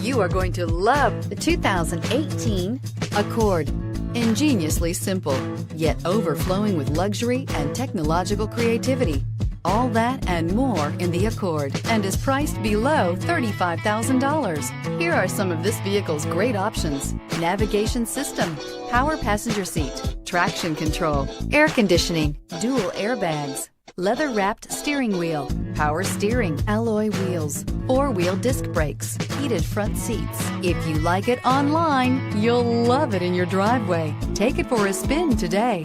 You are going to love the 2018 Accord. Ingeniously simple, yet overflowing with luxury and technological creativity. All that and more in the Accord, and is priced below $35,000. Here are some of this vehicle's great options: navigation system, power passenger seat, traction control, air conditioning, dual airbags, leather-wrapped steering wheel, power steering, alloy wheels, four-wheel disc brakes, heated front seats. If you like it online, you'll love it in your driveway. Take it for a spin today.